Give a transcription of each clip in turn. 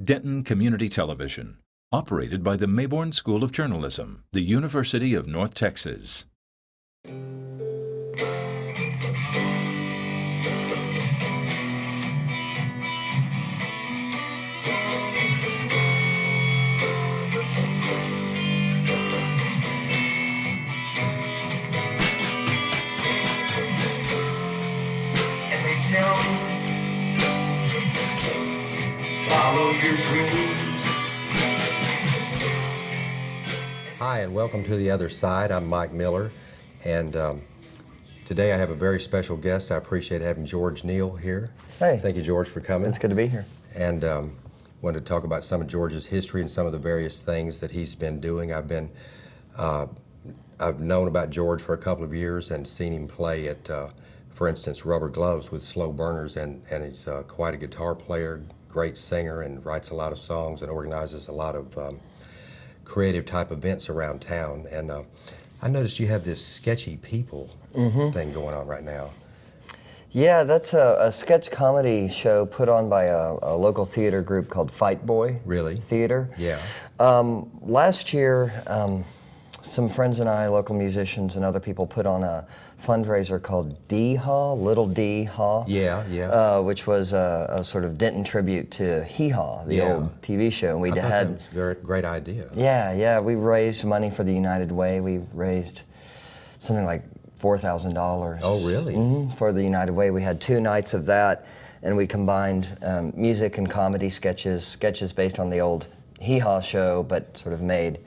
Denton Community Television, operated by the Mayborn School of Journalism, the University of North Texas. Follow your dreams. Hi, and welcome to The Other Side. I'm Mike Miller, and today I have a very special guest. I appreciate having George Neal here. Hey. Thank you, George, for coming. It's good to be here. And wanted to talk about some of George's history and some of the various things that he's been doing. I've known about George for a couple of years and seen him play at, for instance, Rubber Gloves with Slow Burners, and he's quite a guitar player, great singer, and writes a lot of songs and organizes a lot of creative type events around town. And I noticed you have this Sketchy People thing going on right now. Yeah, that's a sketch comedy show put on by a local theater group called Fight Boy. Really? Theater. Yeah. Last year, some friends and I, local musicians and other people, put on a fundraiser called D-Haw, Little D-Haw. Yeah, yeah. Which was a sort of Denton tribute to Hee Haw, the old TV show. And we I thought had that was a great idea. Yeah. We raised money for the United Way. We raised something like $4,000. Oh, really? For the United Way. We had 2 nights of that, and we combined music and comedy sketches based on the old Hee Haw show, but sort of made,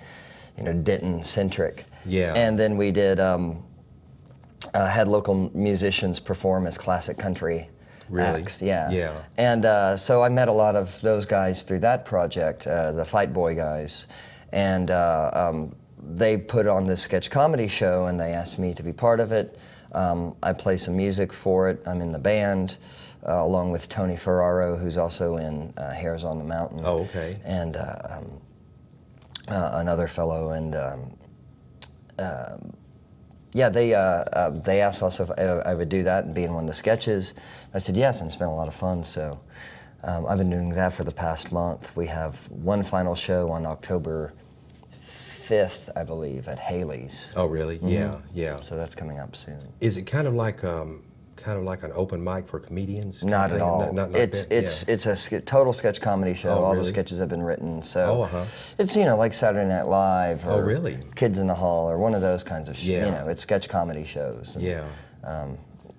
Denton-centric. Yeah. And then we did had local musicians perform as classic country acts. Yeah. Yeah. And so I met a lot of those guys through that project, the Fight Boy guys, and they put on this sketch comedy show, and they asked me to be part of it. I play some music for it. I'm in the band, along with Tony Ferraro, who's also in Hairs on the Mountain. Oh, okay. And another fellow, and they asked us if I would do that and be in one of the sketches. I said yes, and it's been a lot of fun. So I've been doing that for the past month. We have one final show on October 5th, I believe, at Haley's. Oh, really? Yeah, yeah. So that's coming up soon. Is it kind of like an open mic for comedians? Not at all. It's a total sketch comedy show. Oh, all really? the sketches have been written. So Oh, it's like Saturday Night Live or Oh, really? Kids in the Hall or one of those kinds of shows. Yeah. It's sketch comedy shows. And, Yeah.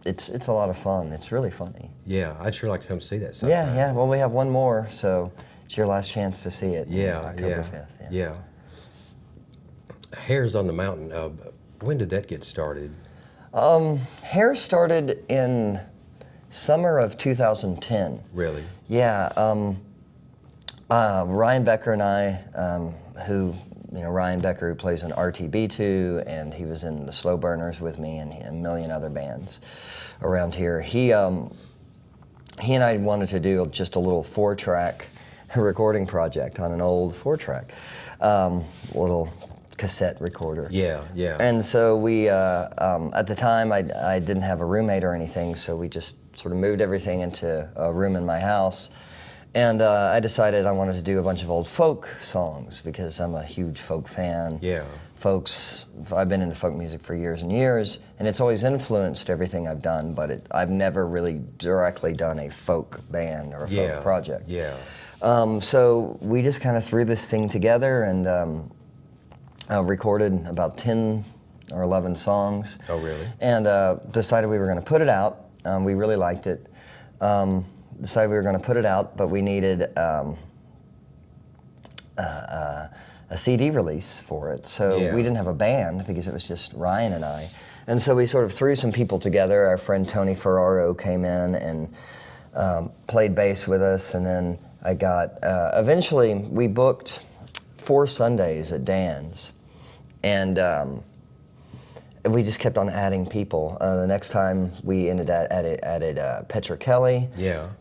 it's a lot of fun. It's really funny. Yeah, I'd sure like to come see that sometime. Yeah. Well, we have one more, so it's your last chance to see it. Yeah, October 5th. Yeah. Hairs on the Mountain, when did that get started? Hair started in summer of 2010. Really? Yeah. Ryan Becker and I, Ryan Becker, who plays in RTB2, and he was in the Slow Burners with me and a million other bands around here. He and I wanted to do just a little 4-track recording project on an old 4-track, little cassette recorder. Yeah. And so we, at the time, I didn't have a roommate or anything, so we just sort of moved everything into a room in my house. And I decided I wanted to do a bunch of old folk songs because I'm a huge folk fan. Yeah. I've been into folk music for years and years, and it's always influenced everything I've done, but I've never really directly done a folk band or a folk project. Yeah. So we just kind of threw this thing together and recorded about 10 or 11 songs. Oh, really? And decided we were going to put it out. We really liked it. Decided we were going to put it out, but we needed a CD release for it. So we didn't have a band because it was just Ryan and I. And so we sort of threw some people together. Our friend Tony Ferraro came in and played bass with us. And then I got, eventually we booked 4 Sundays at Dan's. And we just kept on adding people. The next time we added Petra Kelly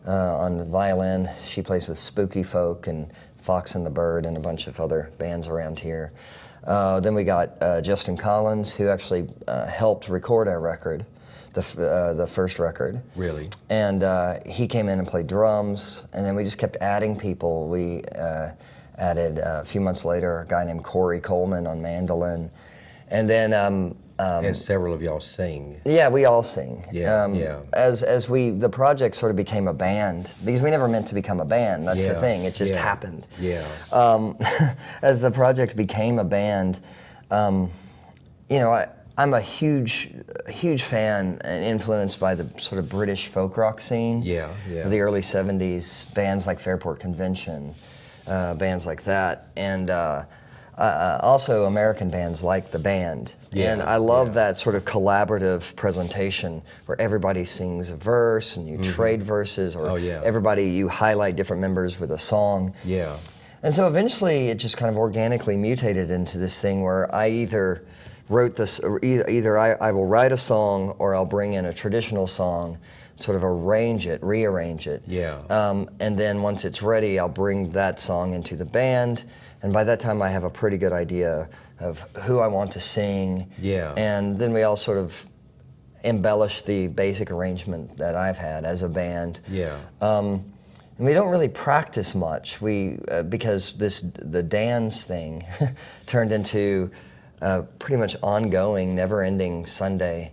on the violin. She plays with Spooky Folk and Fox and the Bird and a bunch of other bands around here. Then we got Justin Collins, who actually helped record our record. the first record. Really? And he came in and played drums, and then we just kept adding people. We added, a few months later, a guy named Corey Coleman on mandolin. And then... and several of y'all sing. Yeah, we all sing. Yeah, yeah. As the project sort of became a band, because we never meant to become a band, that's the thing, it just happened. Yeah. As the project became a band, you know, I'm a huge fan and influenced by the sort of British folk rock scene of the early 70s, bands like Fairport Convention, bands like that, and also American bands like The Band. And I love that sort of collaborative presentation where everybody sings a verse and you trade verses, or you highlight different members with a song. Yeah. And so eventually it just kind of organically mutated into this thing where I either wrote this, or either I will write a song or I'll bring in a traditional song, sort of arrange it, rearrange it. Yeah. And then once it's ready, I'll bring that song into the band. And by that time, I have a pretty good idea of who I want to sing. Yeah. And then we all sort of embellish the basic arrangement that I've had as a band. Yeah. And we don't really practice much. Because the dance thing turned into pretty much ongoing, never-ending Sunday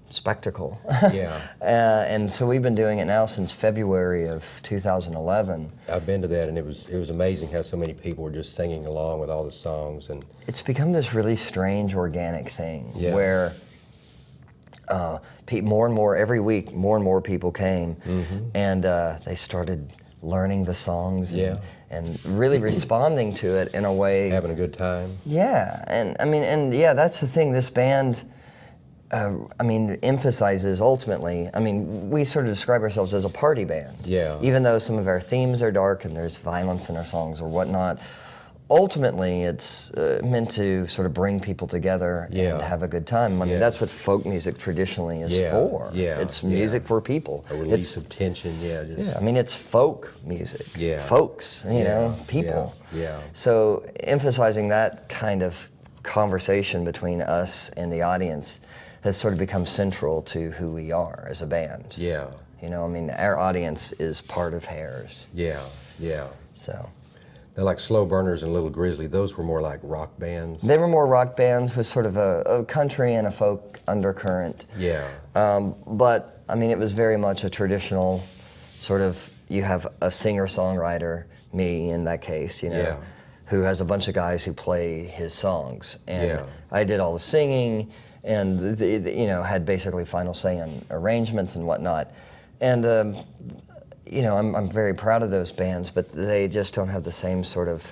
spectacle. Yeah. And so we've been doing it now since February of 2011. I've been to that, and it was amazing how so many people were just singing along with all the songs. And it's become this really strange, organic thing where more and more, every week, more and more people came, and they started learning the songs and really responding to it in a way. Having a good time. Yeah, and I mean, that's the thing. This band, emphasizes ultimately. I mean, we sort of describe ourselves as a party band. Yeah. Even though some of our themes are dark and there's violence in our songs or whatnot, ultimately it's meant to sort of bring people together and have a good time. I mean, that's what folk music traditionally is for. Yeah. It's music for people. A release of tension. I mean, it's folk music. Yeah. Folks, you know, people. Yeah. So emphasizing that kind of conversation between us and the audience has sort of become central to who we are as a band. Yeah. You know, I mean, our audience is part of Hares. Yeah. Yeah. So. Now, like Slow Burners and Little Grizzly, those were more like rock bands? They were more rock bands with sort of a country and a folk undercurrent. Yeah. But, I mean, it was very much a traditional sort of, you have a singer-songwriter, me in that case, you know, who has a bunch of guys who play his songs. And I did all the singing and, had basically final say on arrangements and whatnot. And, you know, I'm very proud of those bands, but they just don't have the same sort of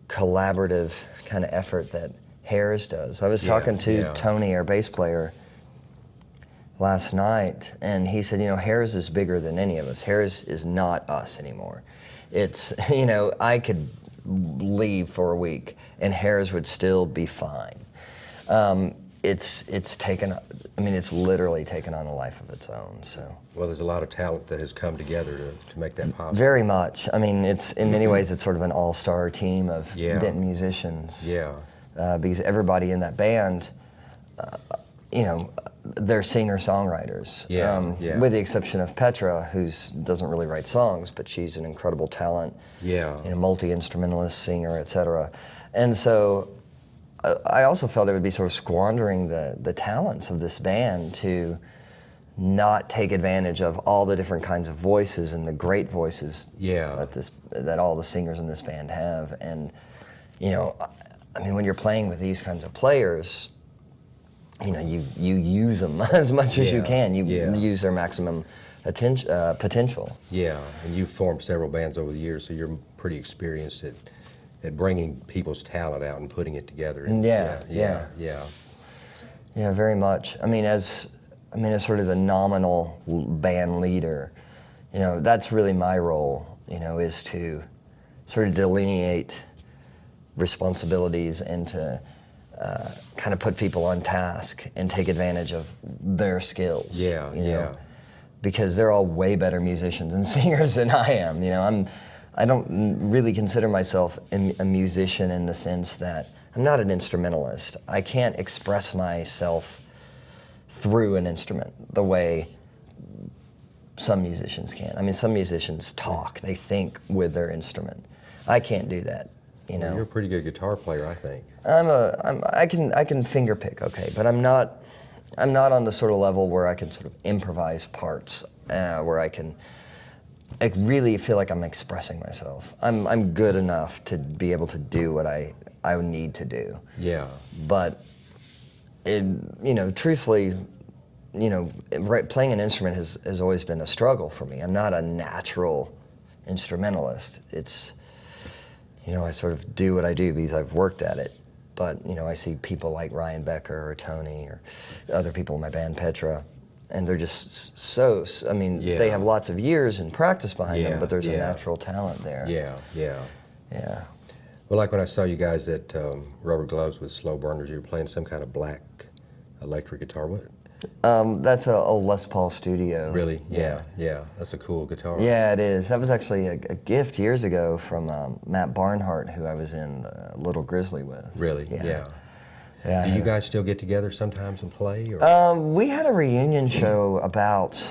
collaborative kind of effort that Hares does. I was talking to Tony, our bass player, last night, and he said, you know, Hares is bigger than any of us. Hares is not us anymore. It's, you know, I could leave for a week and Hares would still be fine. It's taken, I mean, it's literally taken on a life of its own, so. Well, there's a lot of talent that has come together to make that possible. Very much. I mean, it's, in many ways, it's sort of an all-star team of Denton musicians. Yeah. Because everybody in that band, you know, they're singer-songwriters. With the exception of Petra, who doesn't really write songs, but she's an incredible talent. Yeah. You know, multi-instrumentalist, singer, etc. And so, I also felt it would be sort of squandering the talents of this band to not take advantage of all the different kinds of voices and the great voices that all the singers in this band have. And, you know, I mean, when you're playing with these kinds of players, you know, you use them as much as you can. You use their maximum potential. Yeah, and you've formed several bands over the years, so you're pretty experienced at bringing people's talent out and putting it together. Yeah, very much. I mean, as sort of the nominal band leader, you know, that's really my role. You know, is to sort of delineate responsibilities and to kind of put people on task and take advantage of their skills. You know? Because they're all way better musicians and singers than I am. You know, I don't really consider myself a musician in the sense that I'm not an instrumentalist. I can't express myself through an instrument the way some musicians can. I mean, some musicians talk, they think with their instrument. I can't do that, you know. Well, you're a pretty good guitar player, I think. I can finger pick, okay, but I'm not on the sort of level where I can sort of improvise parts, where I really feel like I'm expressing myself. I'm good enough to be able to do what I would need to do. Yeah. But truthfully, playing an instrument has always been a struggle for me. I'm not a natural instrumentalist. It's, I sort of do what I do because I've worked at it. But, I see people like Ryan Becker or Tony or other people in my band, Petra, and they're just they have lots of years and practice behind them, but there's a natural talent there. Yeah. Well, like when I saw you guys at Rubber Gloves with Slow Burners, you were playing some kind of black electric guitar. What? That's a Les Paul Studio. Really? Yeah. That's a cool guitar. Yeah, it is. That was actually a gift years ago from Matt Barnhart, who I was in Little Grizzly with. Really? Yeah. Do you guys still get together sometimes and play? Or? We had a reunion show about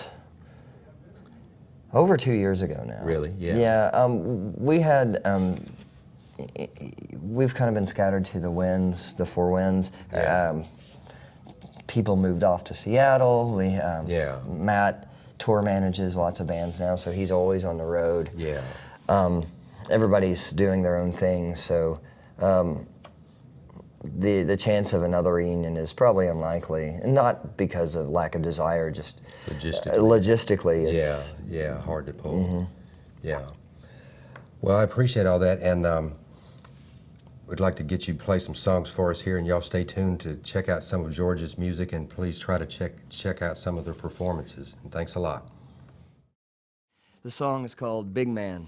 over 2 years ago now. Really? Yeah. Yeah. We had. We've kind of been scattered to the four winds. Yeah. People moved off to Seattle. Matt tour manages lots of bands now, so he's always on the road. Yeah. Everybody's doing their own thing, so the chance of another reunion is probably unlikely, and not because of lack of desire, just logistically. It's, hard to pull. Mm-hmm. Yeah. Well, I appreciate all that, and we'd like to get you to play some songs for us here, and y'all stay tuned to check out some of George's music, and please try to check out some of their performances. And thanks a lot. The song is called Big Man.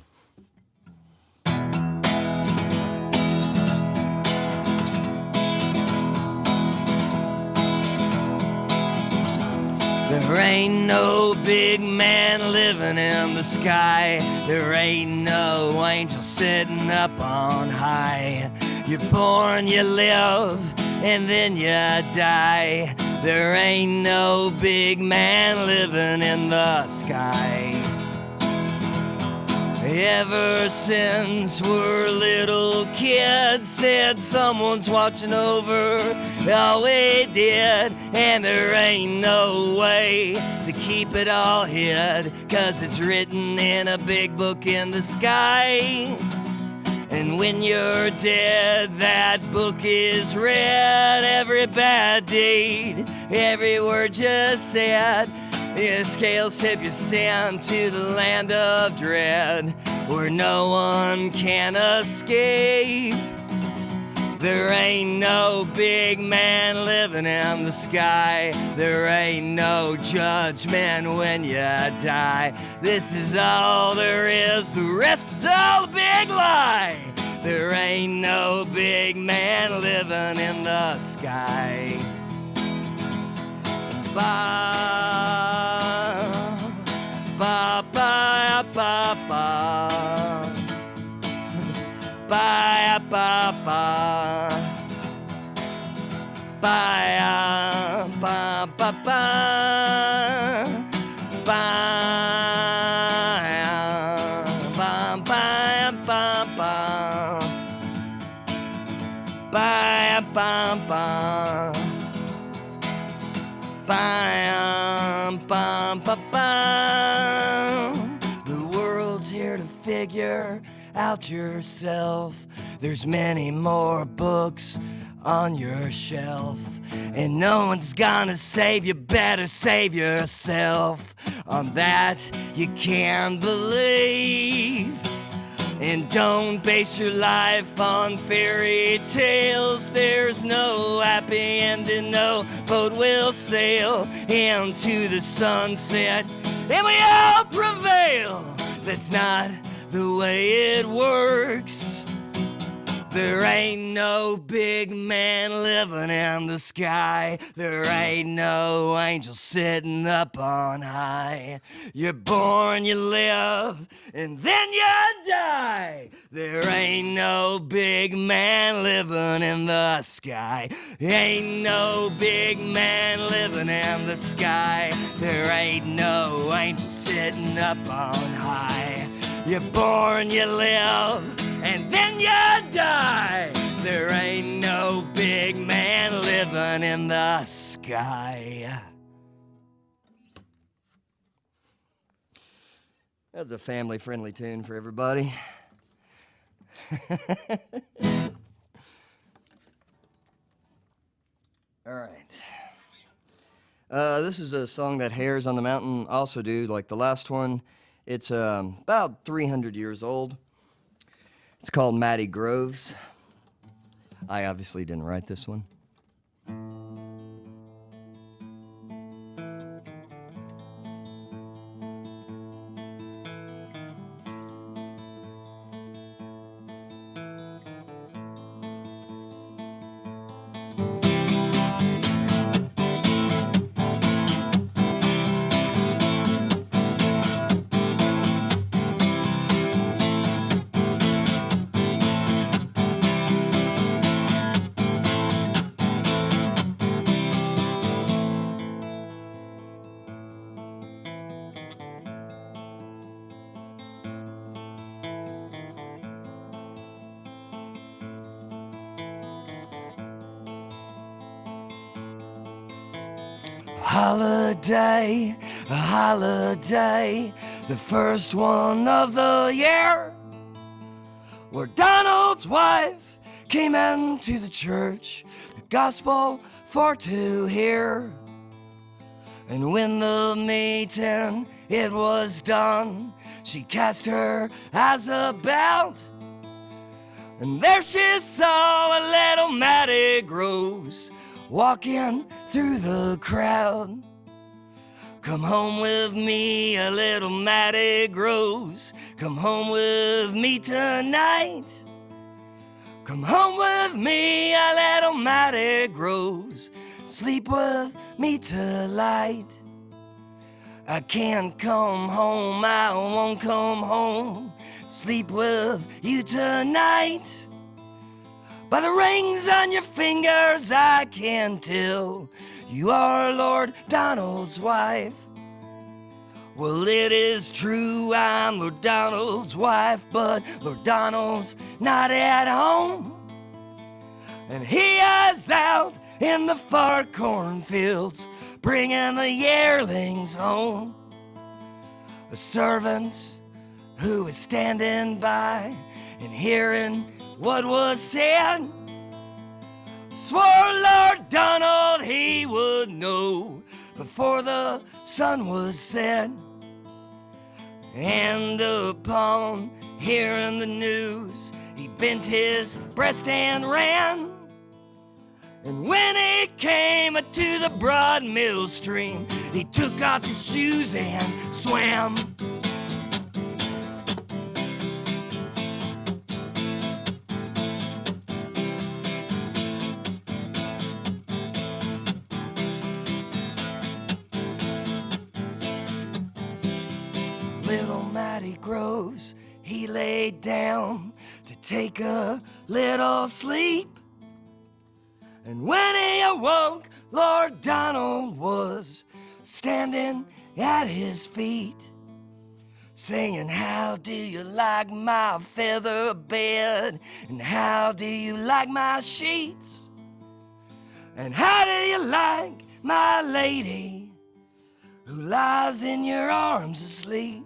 There ain't no big man living in the sky. There ain't no angel sitting up on high. You're born, you live, and then you die. There ain't no big man living in the sky. Ever since we're little kids, said someone's watching over all we did, and there ain't no way to keep it all hid, 'cause it's written in a big book in the sky. And when you're dead, that book is read. Every bad deed, every word just said. The scales tip you sent to the land of dread, where no one can escape. There ain't no big man living in the sky. There ain't no judgment when you die. This is all there is, the rest is all a big lie. There ain't no big man living in the sky. Ba, ba, ba, ba, ba. Ba, ba, ba. Ba, ba, ba, ba. Ba, ba, ba, ba, ba. Ba, ba, ba. Bam, bam, ba, bam. The world's here to figure out yourself. There's many more books on your shelf, and no one's gonna save you. Better save yourself. On that you can believe. And don't base your life on fairy tales. There's no happy ending, no boat will sail into the sunset, and we all prevail. That's not the way it works. There ain't no big man living in the sky. There ain't no angel sitting up on high. You're born, you live, and then you die. There ain't no big man living in the sky. Ain't no big man living in the sky. There ain't no angel sitting up on high. You're born, you live, and then you die. There ain't no big man living in the sky. That's a family-friendly tune for everybody. All right. This is a song that Hares on the Mountain also do, like the last one. It's about 300 years old. It's called Matty Groves. I obviously didn't write this one. Holiday, a holiday, the first one of the year, where Donald's wife came into the church, the gospel for to hear. And when the meeting it was done, she cast her eyes about, and there she saw a little Matty Groves walking through the crowd. Come home with me, a little Matty Groves. Come home with me tonight. Come home with me, a little Matty Groves. Sleep with me tonight. I can't come home, I won't come home. Sleep with you tonight. By the rings on your fingers I can tell you are Lord Donald's wife. Well, it is true I'm Lord Donald's wife, but Lord Donald's not at home. And he is out in the far cornfields bringing the yearlings home. A servant who was standing by and hearing what was said swore Lord Donald he would know before the sun was set. And upon hearing the news, he bent his breast and ran. And when he came to the broad mill stream, he took off his shoes and swam. Little Matty Groves, he laid down to take a little sleep. And when he awoke, Lord Donald was standing at his feet, saying, how do you like my feather bed? And how do you like my sheets? And how do you like my lady who lies in your arms asleep?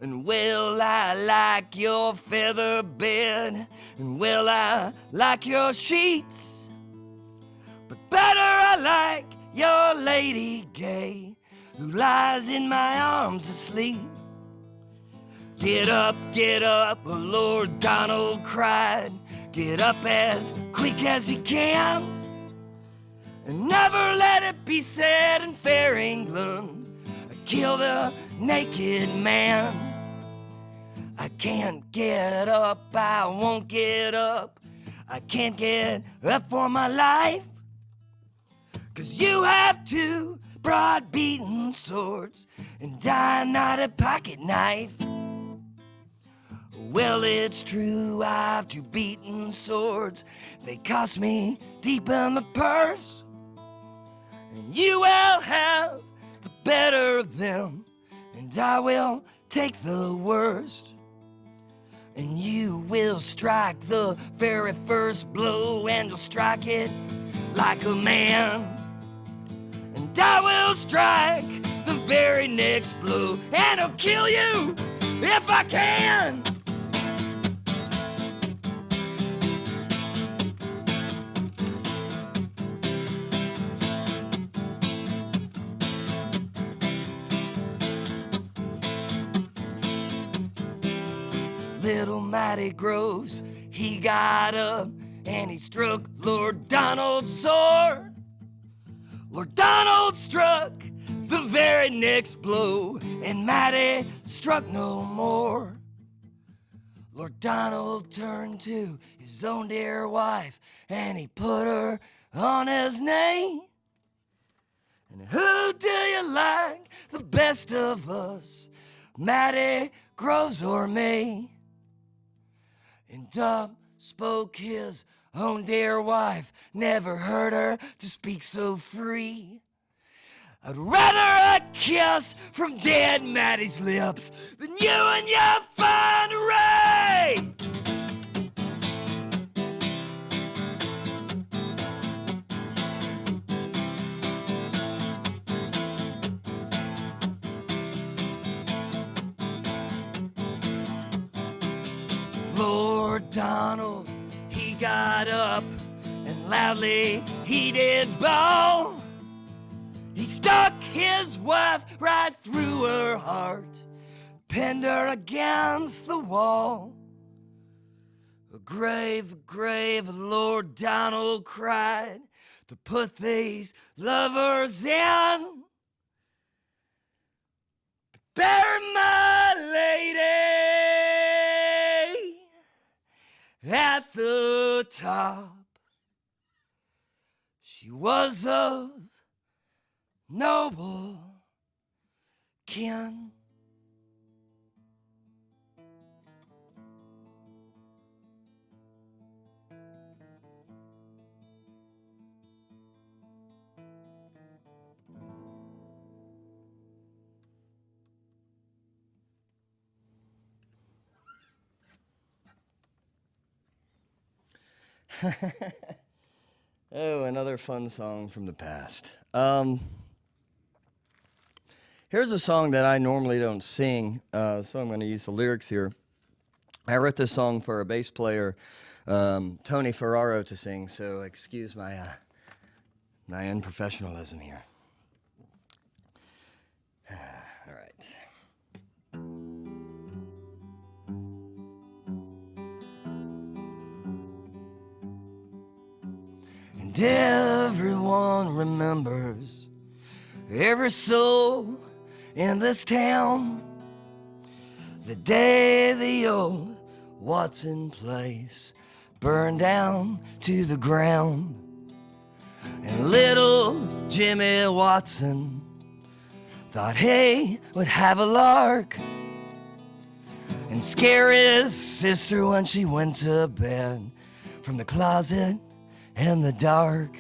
And will I like your feather bed? And will I like your sheets? But better I like your lady gay who lies in my arms asleep. Get up, Lord Donald cried. Get up as quick as you can. And never let it be said in fair England, I killed a naked man. I can't get up, I won't get up. I can't get up for my life. 'Cause you have two broad beaten swords and I not a pocket knife. Well, it's true, I've two beaten swords. They cost me deep in the purse. And you will have the better of them, and I will take the worst. And you will strike the very first blow, and you'll strike it like a man. And I will strike the very next blow, and I'll kill you if I can. Little Matty Groves, he got up and he struck Lord Donald's sword. Lord Donald struck the very next blow, and Matty struck no more. Lord Donald turned to his own dear wife and he put her on his knee. And who do you like the best of us, Matty Groves or me? And up spoke his own dear wife, never heard her to speak so free. I'd rather a kiss from dead Matty's lips than you and your finery. Lord Donald, he got up and loudly he did bawl. He stuck his wife right through her heart, pinned her against the wall. A grave, Lord Donald cried, to put these lovers in. Bury my lady at the top. She was of noble kin. Oh, another fun song from the past. Here's a song that I normally don't sing, so I'm going to use the lyrics here. I wrote this song for a bass player, Tony Ferraro, to sing, so excuse my unprofessionalism here. All right. And everyone remembers every soul in this town the day the old Watson place burned down to the ground. And little Jimmy Watson thought he would have a lark and scare his sister when she went to bed from the closet in the dark.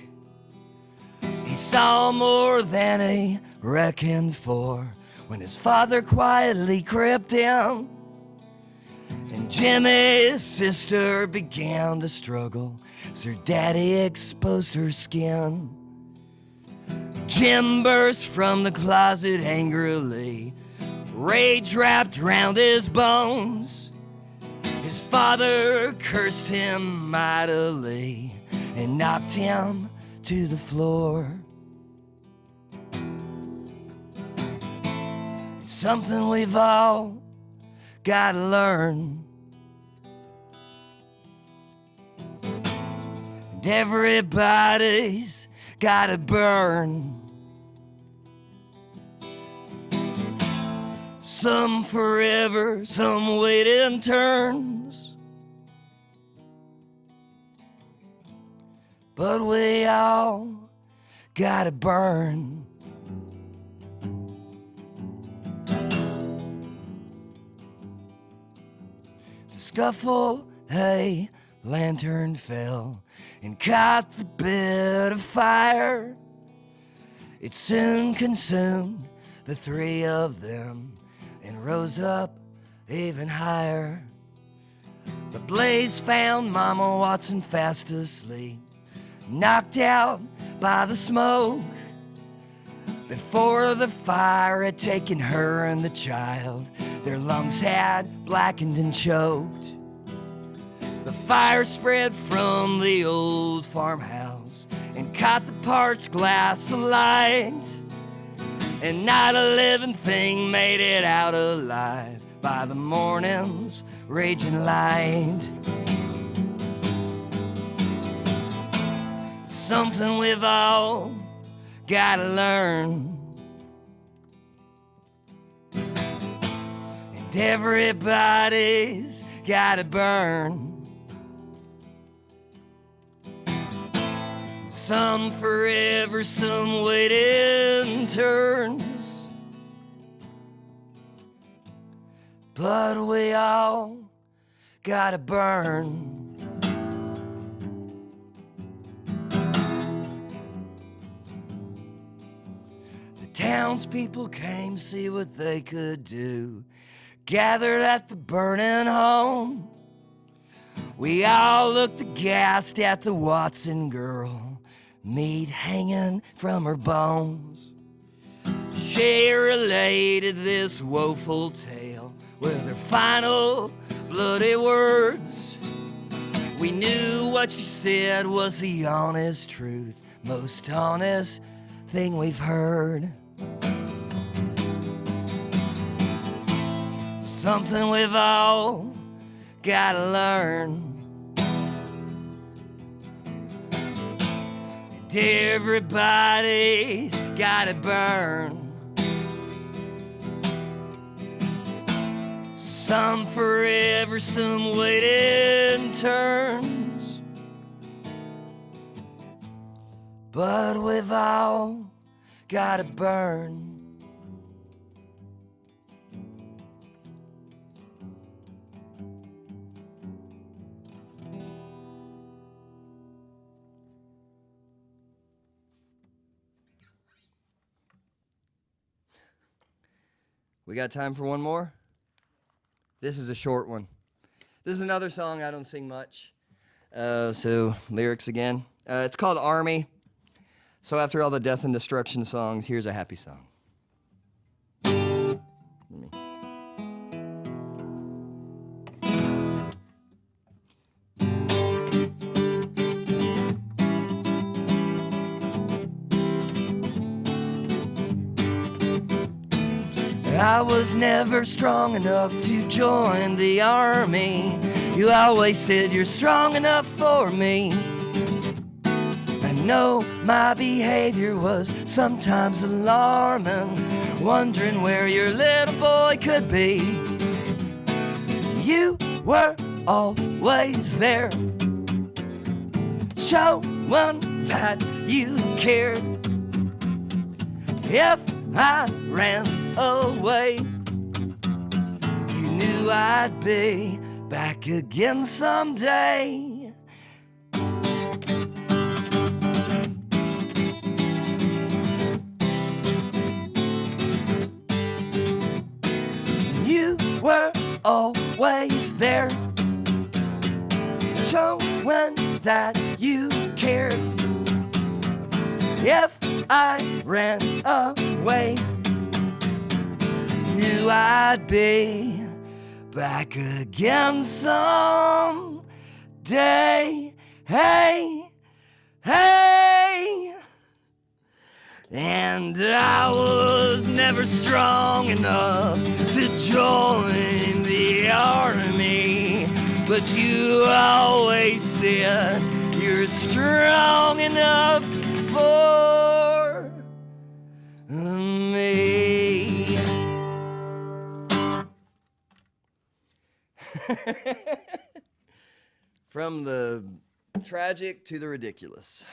He saw more than he reckoned for when his father quietly crept in, and Jimmy's sister began to struggle as her daddy exposed her skin. Jim burst from the closet angrily, rage wrapped round his bones. His father cursed him mightily and knocked him to the floor. It's something we've all gotta learn, and everybody's gotta burn. some forever, some wait in turns. But we all gotta burn. The scuffle, hey, lantern fell and caught the bit of fire. It soon consumed the three of them and rose up even higher. The blaze found Mama Watson fast asleep, knocked out by the smoke. Before the fire had taken her and the child, their lungs had blackened and choked. The fire spread from the old farmhouse and caught the parched glass alight, and not a living thing made it out alive by the morning's raging light. Something we've all gotta learn, and everybody's gotta burn. Some forever, some wait in turns. But we all gotta burn. The townspeople came to see what they could do, gathered at the burning home. We all looked aghast at the Watson girl, meat hanging from her bones. She related this woeful tale with her final bloody words. We knew what she said was the honest truth, most honest thing we've heard. Something we've all gotta learn. And everybody's gotta burn. Some forever, some wait in turns. But we've all gotta burn. We got time for one more? This is a short one. This is another song I don't sing much. So lyrics again. It's called Army. So after all the death and destruction songs, here's a happy song. I was never strong enough to join the army. You always said you're strong enough for me. I know my behavior was sometimes alarming, wondering where your little boy could be. You were always there, showing that you cared. If I ran away, you knew I'd be back again someday. You were always there, showing that you cared. If I ran away, knew I'd be back again someday. Hey, hey. And I was never strong enough to join the army, but you always said you're strong enough for me. From the tragic to the ridiculous.